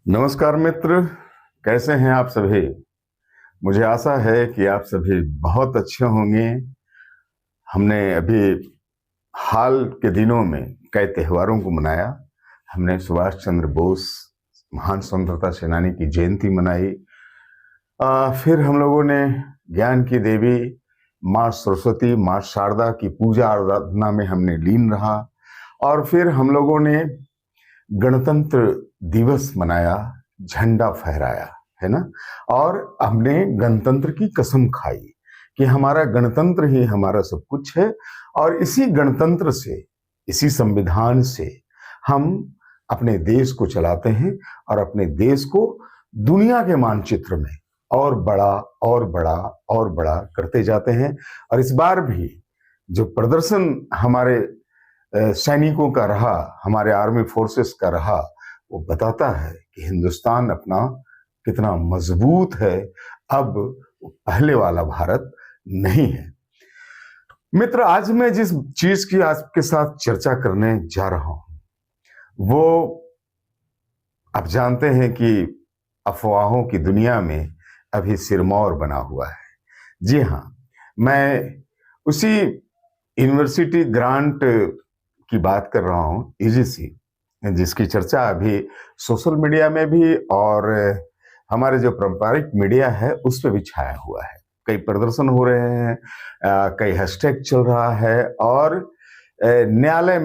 नमस्कार मित्र, कैसे हैं आप सभी। मुझे आशा है कि आप सभी बहुत अच्छे होंगे। हमने अभी हाल के दिनों में कई त्योहारों को मनाया। हमने सुभाष चंद्र बोस महान स्वतंत्रता सेनानी की जयंती मनाई। फिर हम लोगों ने ज्ञान की देवी माँ सरस्वती, माँ शारदा की पूजा आराधना में हमने लीन रहा। और फिर हम लोगों ने गणतंत्र दिवस मनाया, झंडा फहराया, है ना। और हमने गणतंत्र की कसम खाई कि हमारा गणतंत्र ही हमारा सब कुछ है। और इसी गणतंत्र से, इसी संविधान से हम अपने देश को चलाते हैं और अपने देश को दुनिया के मानचित्र में और बड़ा और बड़ा और बड़ा करते जाते हैं। और इस बार भी जो प्रदर्शन हमारे सैनिकों का रहा, हमारे आर्मी फोर्सेस का रहा, वो बताता है कि हिंदुस्तान अपना कितना मजबूत है। अब पहले वाला भारत नहीं है। मित्र, आज मैं जिस चीज की आपके साथ चर्चा करने जा रहा हूं वो, आप जानते हैं कि अफवाहों की दुनिया में अभी सिरमौर बना हुआ है। जी हाँ, मैं उसी यूनिवर्सिटी ग्रांट की बात कर रहा हूं, यूजीसी, जिसकी चर्चा अभी सोशल मीडिया में भी और हमारे जो पारंपरिक मीडिया है उस पर भी छाया हुआ है। कई प्रदर्शन हो रहे हैं, कई हैशटैग चल रहा है और न्यायालय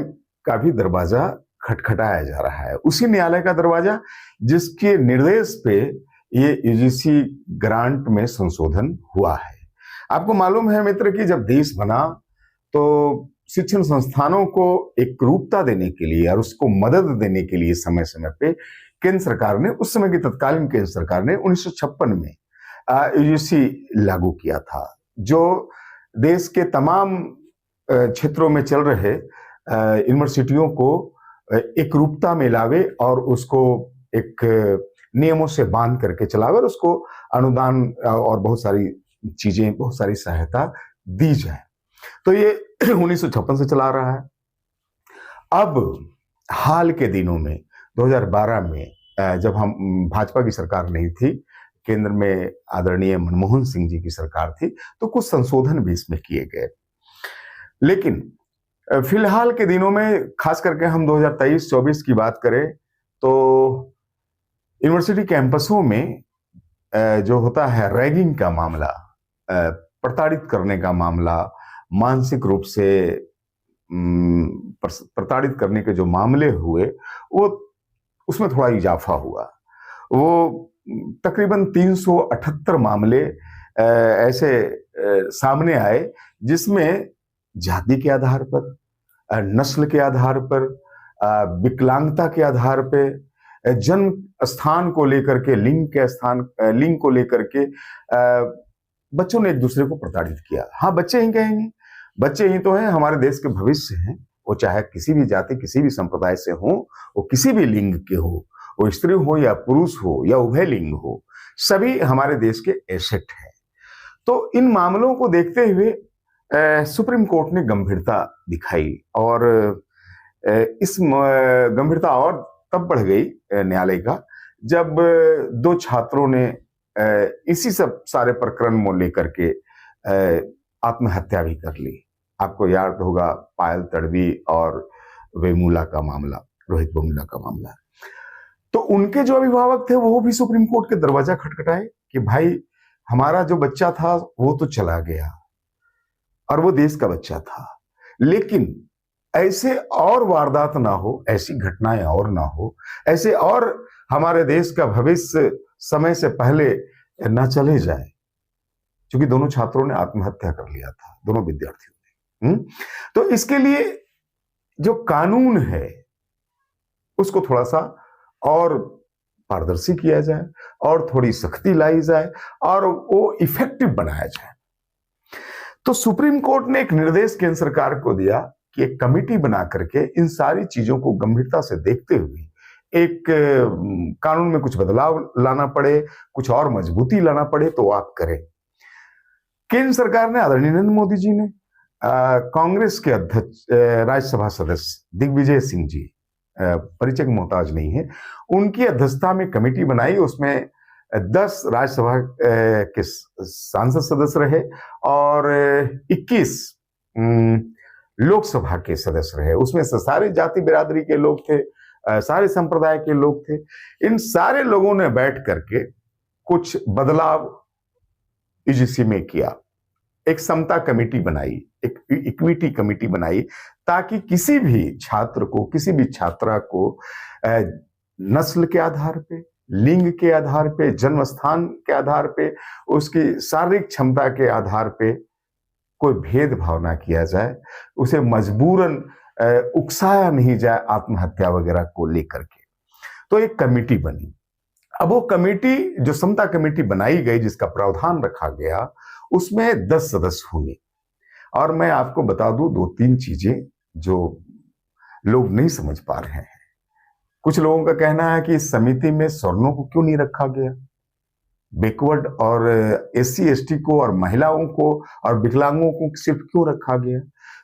का भी दरवाजा खटखटाया जा रहा है। उसी न्यायालय का दरवाजा जिसके निर्देश पे ये यूजीसी ग्रांट में संशोधन हुआ है। आपको मालूम है मित्र कि जब देश बना तो शिक्षण संस्थानों को एक रूपता देने के लिए और उसको मदद देने के लिए समय समय पे केंद्र सरकार ने, उस समय की तत्कालीन केंद्र सरकार ने 1956 में यूजीसी लागू किया था, जो देश के तमाम क्षेत्रों में चल रहे यूनिवर्सिटियों को एक रूपता में लावे और उसको एक नियमों से बांध करके चलावे और उसको अनुदान और बहुत सारी चीजें, बहुत सारी सहायता दी जाए। तो ये 1956 से चला रहा है। अब हाल के दिनों में 2012 में जब हम भाजपा की सरकार नहीं थी, केंद्र में आदरणीय मनमोहन सिंह जी की सरकार थी, तो कुछ संशोधन भी इसमें किए गए। लेकिन फिलहाल के दिनों में, खास करके हम 2023-24 की बात करें तो यूनिवर्सिटी कैंपसों में जो होता है रैगिंग का मामला, प्रताड़ित करने का मामला, मानसिक रूप से प्रताड़ित करने के जो मामले हुए, वो उसमें थोड़ा इजाफा हुआ। वो तकरीबन 378 मामले ऐसे सामने आए जिसमें जाति के आधार पर, नस्ल के आधार पर, विकलांगता के आधार पे, जन्म स्थान को लेकर के, लिंग को लेकर के बच्चों ने एक दूसरे को प्रताड़ित किया। हाँ, बच्चे ही कहेंगे, बच्चे ही तो हैं, हमारे देश के भविष्य हैं। वो चाहे किसी भी जाति, किसी भी संप्रदाय से हो, वो किसी भी लिंग के हो, वो स्त्री हो या पुरुष हो या उभय लिंग हो, सभी हमारे देश के एसेट हैं। तो इन मामलों को देखते हुए सुप्रीम कोर्ट ने गंभीरता दिखाई और इस गंभीरता और तब बढ़ गई न्यायालय का जब दो छात्रों ने इसी सब सारे प्रकरण को लेकर के आत्महत्या भी कर ली। आपको याद होगा पायल तड़वी और वेमुला का मामला, रोहित वेमुला का मामला। तो उनके जो अभिभावक थे वो भी सुप्रीम कोर्ट के दरवाजा खटखटाए कि भाई, हमारा जो बच्चा था वो तो चला गया और वो देश का बच्चा था, लेकिन ऐसे और वारदात ना हो, ऐसी घटनाएं और ना हो, ऐसे और हमारे देश का भविष्य समय से पहले ना चले जाए। क्योंकि दोनों छात्रों ने आत्महत्या कर लिया था, दोनों विद्यार्थियों ने। तो इसके लिए जो कानून है उसको थोड़ा सा और पारदर्शी किया जाए और थोड़ी सख्ती लाई जाए और वो इफेक्टिव बनाया जाए। तो सुप्रीम कोर्ट ने एक निर्देश केंद्र सरकार को दिया कि एक कमेटी बना करके इन सारी चीजों को गंभीरता से देखते हुए एक कानून में कुछ बदलाव लाना पड़े, कुछ और मजबूती लाना पड़े तो आप करें। केंद्र सरकार ने, आदरणीय नरेंद्र मोदी जी ने कांग्रेस के अध्यक्ष, राज्यसभा सदस्य दिग्विजय सिंह जी, परिचय के मोहताज नहीं है। उनकी अध्यक्षता में कमेटी बनाई, उसमें 10 राज्यसभा के सांसद सदस्य रहे और 21 लोकसभा के सदस्य रहे। उसमें से सारे जाति बिरादरी के लोग थे, सारे संप्रदाय के लोग थे। इन सारे लोगों ने बैठ करके कुछ बदलाव यूजीसी में किया। एक समता कमेटी बनाई, एक इक्विटी कमेटी बनाई, ताकि किसी भी छात्र को, किसी भी छात्रा को नस्ल के आधार पे, लिंग के आधार पे, जन्म स्थान के आधार पे, उसकी शारीरिक क्षमता के आधार पे कोई भेदभाव ना किया जाए, उसे मजबूरन उकसाया नहीं जाए आत्महत्या वगैरह को लेकर के। तो एक कमेटी बनी। अब वो कमेटी, जो समता कमेटी बनाई गई, जिसका प्रावधान रखा गया, उसमें 10 सदस्य होंगे। और मैं आपको बता दूं 2-3 चीजें जो लोग नहीं समझ पा रहे हैं। कुछ लोगों का कहना है कि इस समिति में सवर्णों को क्यों नहीं रखा गया, बैकवर्ड और एससी एसटी को और महिलाओं को और विकलांगों को सिर्फ क्यों रखा गया।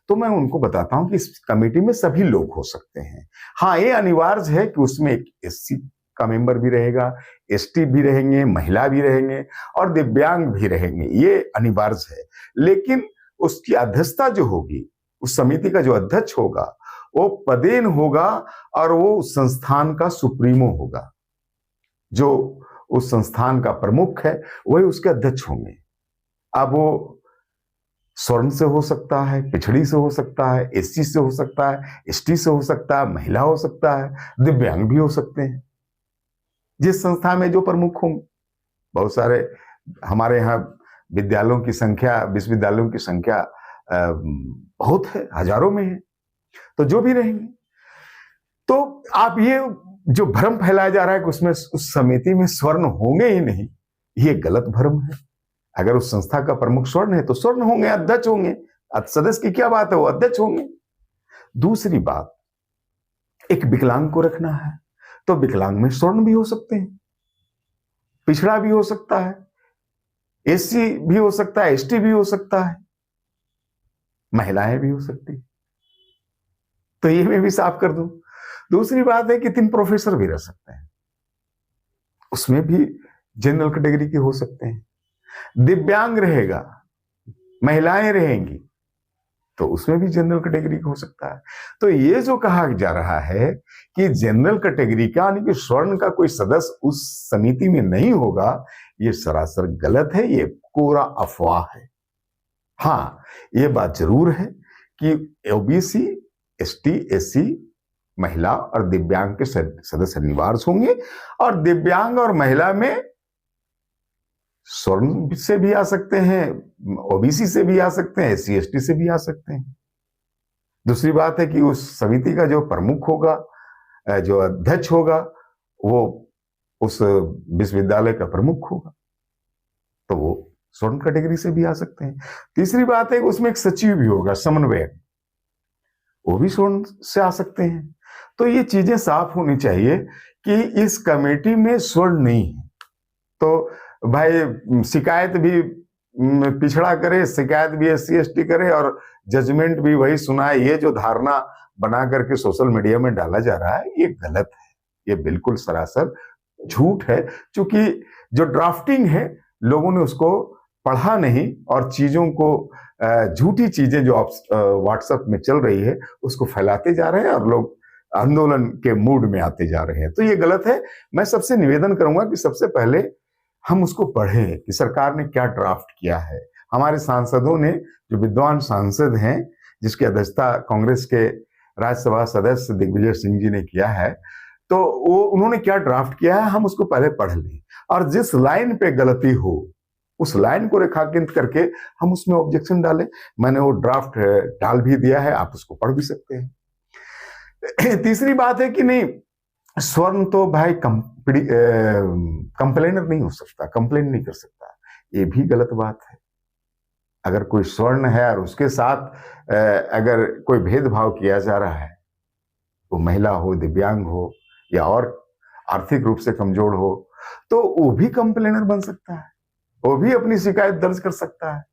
तो मैं उनको बताता हूं कि इस कमेटी में सभी लोग हो सकते हैं। हाँ, ये अनिवार्य है कि उसमें एक एससी का मेंबर भी रहेगा, एसटी भी रहेंगे, महिला भी रहेंगे और दिव्यांग भी रहेंगे, ये अनिवार्य है। लेकिन उसकी अध्यक्षता जो होगी, उस समिति का जो अध्यक्ष होगा, वो पदेन होगा और वो उस संस्थान का सुप्रीमो होगा। जो उस संस्थान का प्रमुख है वही उसके अध्यक्ष होंगे। अब वो स्वर्ण से हो सकता है, पिछड़ी से हो सकता है, एससी से हो सकता है, एसटी से हो सकता है, महिला हो सकता है, दिव्यांग भी हो सकते हैं। जिस संस्था में जो प्रमुख होंगे, बहुत सारे हमारे यहाँ विद्यालयों की संख्या, विश्वविद्यालयों की संख्या बहुत है, हजारों में है, तो जो भी रहेंगे। तो आप ये जो भ्रम फैलाया जा रहा है कि उसमें, उस समिति में स्वर्ण होंगे ही नहीं, ये गलत भ्रम है। अगर उस संस्था का प्रमुख स्वर्ण है तो स्वर्ण होंगे, अध्यक्ष होंगे। सदस्य की क्या बात है, वो अध्यक्ष होंगे। दूसरी बात, एक विकलांग को रखना है तो विकलांग में स्वर्ण भी हो सकते हैं, पिछड़ा भी हो सकता है, एससी भी हो सकता है, एसटी भी हो सकता है, महिलाएं भी हो सकती है। तो ये मैं भी साफ कर दूं। दूसरी बात है कि 3 प्रोफेसर भी रह सकते हैं, उसमें भी जनरल कैटेगरी के हो सकते हैं। दिव्यांग रहेगा, महिलाएं रहेंगी, तो उसमें भी जनरल कैटेगरी हो सकता है। तो ये जो कहा जा रहा है कि जनरल कैटेगरी का, यानी कि स्वर्ण का कोई सदस्य उस समिति में नहीं होगा, ये सरासर गलत है, ये कोरा अफवाह है। हाँ, ये बात जरूर है कि ओबीसी, एसटी, एससी, महिला और दिव्यांग के सदस्य अनिवार्य होंगे, और दिव्यांग और महिला में स्वर्ण से भी आ सकते हैं, ओबीसी से भी आ सकते हैं, एससी एसटी से भी आ सकते हैं। दूसरी बात है कि उस समिति का जो प्रमुख होगा, जो अध्यक्ष होगा, वो उस विश्वविद्यालय का प्रमुख होगा, तो वो स्वर्ण कैटेगरी से भी आ सकते हैं। तीसरी बात है कि उसमें एक सचिव भी होगा, समन्वयक, वो भी स्वर्ण से आ सकते हैं। तो ये चीजें साफ होनी चाहिए कि इस कमेटी में स्वर्ण नहीं है। तो भाई शिकायत भी पिछड़ा करे, शिकायत भी एससी एसटी करे और जजमेंट भी वही सुनाए, ये जो धारणा बना करके सोशल मीडिया में डाला जा रहा है, ये गलत है, ये बिल्कुल सरासर झूठ है। क्योंकि जो ड्राफ्टिंग है, लोगों ने उसको पढ़ा नहीं और चीजों को, झूठी चीजें जो व्हाट्सएप में चल रही है उसको फैलाते जा रहे हैं और लोग आंदोलन के मूड में आते जा रहे हैं। तो ये गलत है। मैं सबसे निवेदन करूंगा कि सबसे पहले हम उसको पढ़ें कि सरकार ने क्या ड्राफ्ट किया है। हमारे सांसदों ने, जो विद्वान सांसद हैं, जिसकी अध्यक्षता कांग्रेस के राज्यसभा सदस्य दिग्विजय सिंह जी ने किया है, तो वो उन्होंने क्या ड्राफ्ट किया है, हम उसको पहले पढ़ लें और जिस लाइन पे गलती हो उस लाइन को रेखांकित करके हम उसमें ऑब्जेक्शन डालें। मैंने वो ड्राफ्ट डाल भी दिया है, आप उसको पढ़ भी सकते हैं। तीसरी बात है कि नहीं, स्वर्ण तो भाई कंप्लेनर नहीं हो सकता, कंप्लेन नहीं कर सकता, ये भी गलत बात है। अगर कोई स्वर्ण है और उसके साथ अगर कोई भेदभाव किया जा रहा है, वो महिला हो, दिव्यांग हो या और आर्थिक रूप से कमजोर हो, तो वो भी कंप्लेनर बन सकता है, वो भी अपनी शिकायत दर्ज कर सकता है।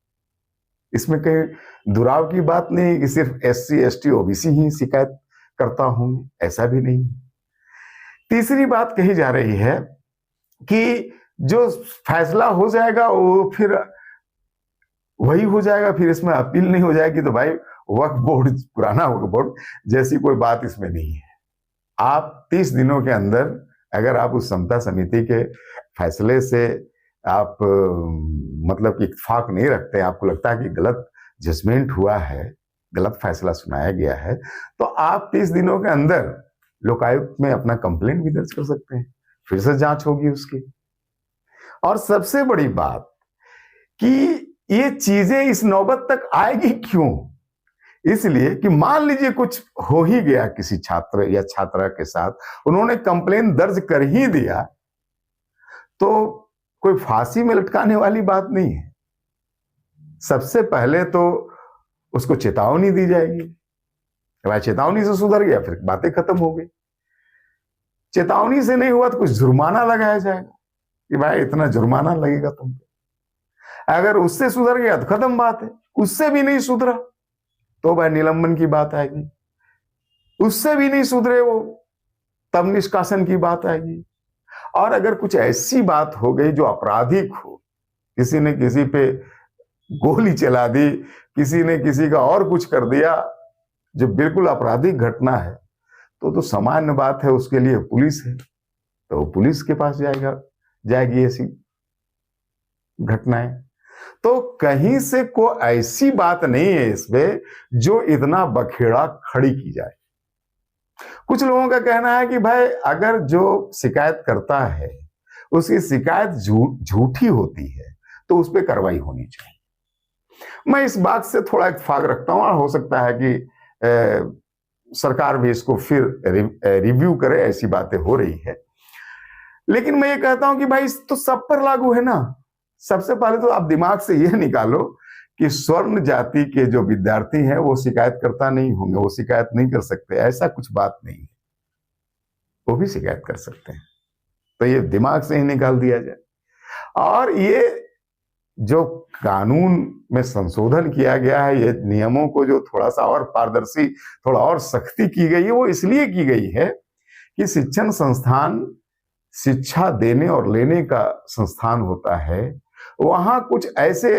इसमें कहीं दुराव की बात नहीं कि सिर्फ एससी एसटी ओबीसी ही शिकायत करता हूं, ऐसा भी नहीं। तीसरी बात कही जा रही है कि जो फैसला हो जाएगा वो फिर वही हो जाएगा, फिर इसमें अपील नहीं हो जाएगी। तो भाई वक्फ बोर्ड, पुराना वक्फ बोर्ड जैसी कोई बात इसमें नहीं है। आप 30 दिनों के अंदर अगर आप उस समता समिति के फैसले से आप मतलब कि इत्तेफाक नहीं रखते, आपको लगता है कि गलत जजमेंट हुआ है, गलत फैसला सुनाया गया है, तो आप 30 दिनों के अंदर लोकायुक्त में अपना कंप्लेंट भी दर्ज कर सकते हैं, फिर से जांच होगी उसकी। और सबसे बड़ी बात कि ये चीजें इस नौबत तक आएगी क्यों? इसलिए कि मान लीजिए कुछ हो ही गया किसी छात्र या छात्रा के साथ, उन्होंने कंप्लेन दर्ज कर ही दिया, तो कोई फांसी में लटकाने वाली बात नहीं है। सबसे पहले तो उसको चेतावनी दी जाएगी, भाई चेतावनी से सुधर गया फिर बातें खत्म हो गई। चेतावनी से नहीं हुआ तो कुछ जुर्माना लगाया जाएगा कि भाई इतना जुर्माना लगेगा तुम पे। अगर उससे सुधर गया तो खत्म बात है। उससे भी नहीं सुधरा तो भाई निलंबन की बात आएगी। उससे भी नहीं सुधरे वो, तब निष्कासन की बात आएगी। और अगर कुछ ऐसी बात हो गई जो आपराधिक हो, किसी ने किसी पे गोली चला दी, किसी ने किसी का और कुछ कर दिया, जो बिल्कुल आपराधिक घटना है, तो सामान्य बात है, उसके लिए पुलिस है, तो पुलिस के पास जाएगी ऐसी घटनाएं। तो कहीं से कोई ऐसी बात नहीं है इसमें जो इतना बखेड़ा खड़ी की जाए। कुछ लोगों का कहना है कि भाई अगर जो शिकायत करता है उसकी शिकायत झूठी होती है तो उस पर कार्रवाई होनी चाहिए। मैं इस बात से थोड़ा इत्तेफाक रखता हूं, और हो सकता है कि सरकार भी इसको फिर रिव्यू करे, ऐसी बातें हो रही है। लेकिन मैं ये कहता हूं कि भाई तो सब पर लागू है ना। सबसे पहले तो आप दिमाग से यह निकालो कि स्वर्ण जाति के जो विद्यार्थी हैं वो शिकायतकर्ता नहीं होंगे, वो शिकायत नहीं कर सकते, ऐसा कुछ बात नहीं है, वो भी शिकायत कर सकते हैं। तो ये दिमाग से ही निकाल दिया जाए। और ये जो कानून में संशोधन किया गया है, ये नियमों को जो थोड़ा सा और पारदर्शी, थोड़ा और सख्ती की गई है, वो इसलिए की गई है कि शिक्षण संस्थान शिक्षा देने और लेने का संस्थान होता है। वहां कुछ ऐसे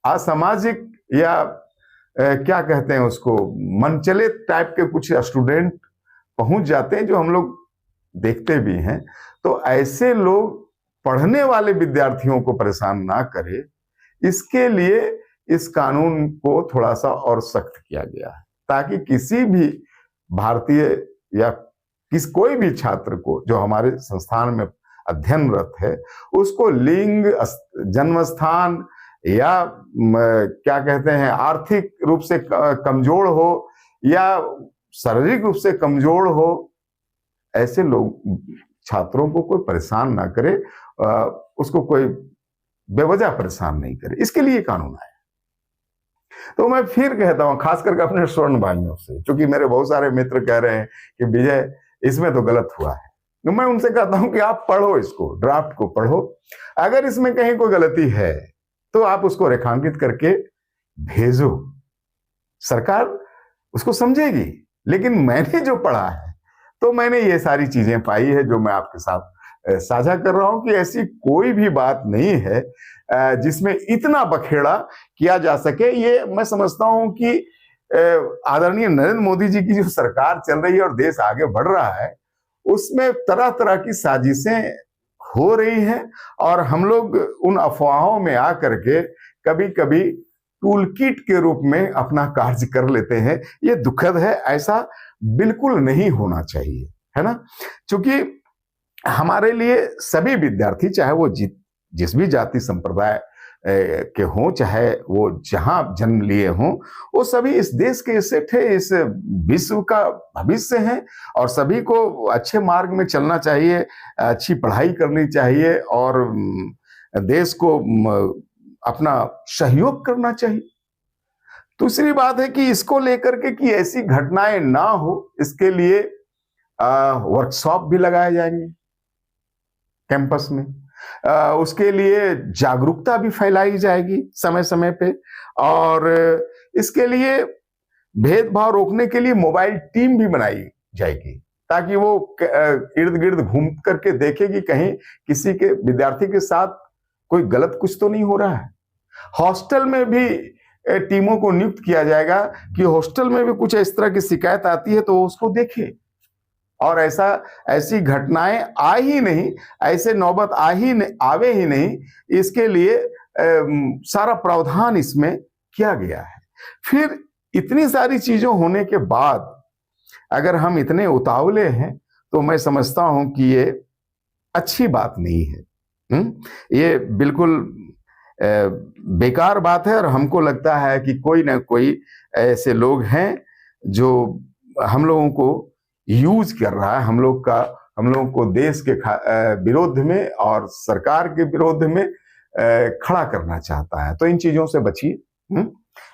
असामाजिक या क्या कहते हैं उसको, मनचले टाइप के कुछ स्टूडेंट पहुंच जाते हैं, जो हम लोग देखते भी हैं। तो ऐसे लोग पढ़ने वाले विद्यार्थियों को परेशान ना करे, इसके लिए इस कानून को थोड़ा सा और सख्त किया गया है, ताकि किसी भी भारतीय या कोई भी छात्र को जो हमारे संस्थान में अध्ययनरत है, उसको लिंग, जन्म स्थान या क्या कहते हैं आर्थिक रूप से कमजोर हो या शारीरिक रूप से कमजोर हो, ऐसे लोग छात्रों को कोई परेशान ना करे, उसको कोई बेवजह परेशान नहीं करे, इसके लिए कानून आया। तो मैं फिर कहता हूं, खास करके अपने स्वर्ण भाइयों से, क्योंकि मेरे बहुत सारे मित्र कह रहे हैं कि विजय इसमें तो गलत हुआ है, तो मैं उनसे कहता हूं कि आप पढ़ो, इसको ड्राफ्ट को पढ़ो। अगर इसमें कहीं कोई गलती है तो आप उसको रेखांकित करके भेजो, सरकार उसको समझेगी। लेकिन मैंने जो पढ़ा है तो मैंने ये सारी चीजें पाई है जो मैं आपके साथ साझा कर रहा हूं कि ऐसी कोई भी बात नहीं है जिसमें इतना बखेड़ा किया जा सके। ये मैं समझता हूं कि आदरणीय नरेंद्र मोदी जी की जो सरकार चल रही है और देश आगे बढ़ रहा है, उसमें तरह तरह की साजिशें हो रही हैं, और हम लोग उन अफवाहों में आकर के कभी कभी टूल किट के रूप में अपना कार्य कर लेते हैं। ये दुखद है, ऐसा बिल्कुल नहीं होना चाहिए, है ना। क्योंकि हमारे लिए सभी विद्यार्थी, चाहे वो जिस भी जाति संप्रदाय के हों, चाहे वो जहां जन्म लिए हों, वो सभी इस देश के सेठ है, इस विश्व का भविष्य है, और सभी को अच्छे मार्ग में चलना चाहिए, अच्छी पढ़ाई करनी चाहिए और देश को अपना सहयोग करना चाहिए। दूसरी बात है कि इसको लेकर के कि ऐसी घटनाएं ना हो, इसके लिए वर्कशॉप भी लगाए जाएंगे कैंपस में, उसके लिए जागरूकता भी फैलाई जाएगी समय समय पे, और इसके लिए भेदभाव रोकने के लिए मोबाइल टीम भी बनाई जाएगी, ताकि वो इर्द गिर्द घूम करके देखे कि कहीं किसी के विद्यार्थी के साथ कोई गलत कुछ तो नहीं हो रहा है। हॉस्टल में भी टीमों को नियुक्त किया जाएगा कि हॉस्टल में भी कुछ इस तरह की शिकायत आती है तो उसको देखे, और ऐसी घटनाएं आ ही नहीं, ऐसे नौबत आवे ही नहीं, इसके लिए सारा प्रावधान इसमें किया गया है। फिर इतनी सारी चीजों होने के बाद अगर हम इतने उतावले हैं तो मैं समझता हूं कि ये अच्छी बात नहीं है। ये बिल्कुल बेकार बात है, और हमको लगता है कि कोई ना कोई ऐसे लोग हैं जो हम लोगों को यूज कर रहा है, हम लोगों को देश के विरोध में और सरकार के विरोध में खड़ा करना चाहता है। तो इन चीजों से बचिए,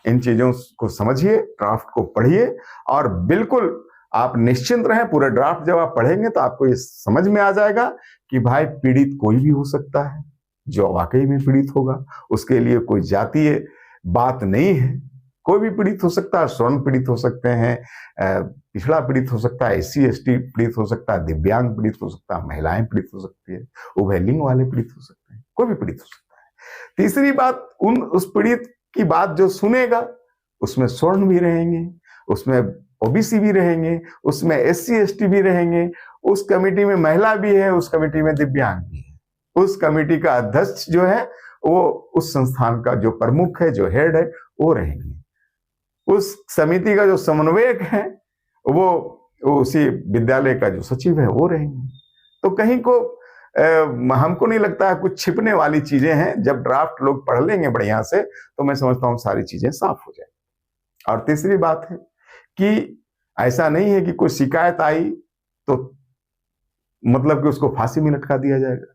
इन चीजों को समझिए, ड्राफ्ट को पढ़िए, और बिल्कुल आप निश्चिंत रहें। पूरे ड्राफ्ट जब आप पढ़ेंगे तो आपको ये समझ में आ जाएगा कि भाई पीड़ित कोई भी हो सकता है, जो वाकई में पीड़ित होगा। उसके लिए कोई जातीय बात नहीं है, कोई भी पीड़ित हो सकता है। स्वर्ण पीड़ित हो सकते हैं, पिछड़ा पीड़ित हो सकता है, SC ST पीड़ित हो सकता है, दिव्यांग पीड़ित हो सकता है, महिलाएं पीड़ित हो सकती है, उभय लिंग वाले पीड़ित हो सकते हैं, कोई भी पीड़ित हो सकता है। तीसरी बात, उस पीड़ित की बात जो सुनेगा उसमें स्वर्ण भी रहेंगे, उसमें OBC भी रहेंगे, उसमें SC ST भी रहेंगे, उस कमेटी में महिला भी है, उस कमेटी में दिव्यांग भी है, उस कमेटी का अध्यक्ष जो है वो उस संस्थान का जो प्रमुख है, जो हेड है, वो रहेंगे, उस समिति का जो समन्वयक है वो उसी विद्यालय का जो सचिव है वो रहेंगे। तो कहीं को हमको नहीं लगता है कुछ छिपने वाली चीजें हैं। जब ड्राफ्ट लोग पढ़ लेंगे बढ़िया से तो मैं समझता हूं सारी चीजें साफ हो जाएंगी। और तीसरी बात है कि ऐसा नहीं है कि कोई शिकायत आई तो मतलब कि उसको फांसी में लटका दिया जाएगा।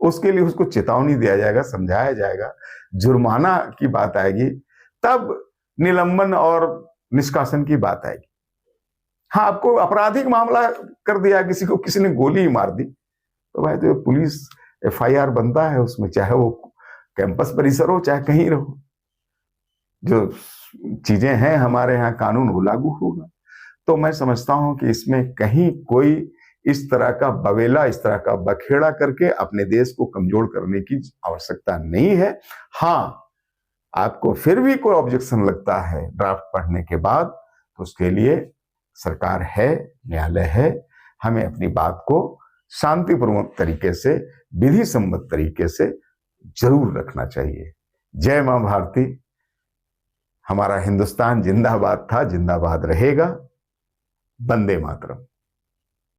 उसके लिए उसको चेतावनी दिया जाएगा, समझाया जाएगा, जुर्माना की बात आएगी, तब निलंबन और निष्कासन की बात आएगी। हाँ, आपको आपराधिक मामला कर दिया, किसी को किसी ने गोली मार दी, तो भाई तो पुलिस FIR बनता है उसमें, चाहे वो कैंपस परिसर हो चाहे कहीं रहो। जो चीजें हैं हमारे यहाँ कानून वो लागू होगा। तो मैं समझता हूं कि इसमें कहीं कोई इस तरह का बवेला, इस तरह का बखेड़ा करके अपने देश को कमजोर करने की आवश्यकता नहीं है। हाँ, आपको फिर भी कोई ऑब्जेक्शन लगता है ड्राफ्ट पढ़ने के बाद, तो उसके लिए सरकार है, न्यायालय है, हमें अपनी बात को शांतिपूर्वक तरीके से, विधि सम्मत तरीके से जरूर रखना चाहिए। जय मां भारती। हमारा हिंदुस्तान जिंदाबाद था, जिंदाबाद रहेगा। वंदे मातरम।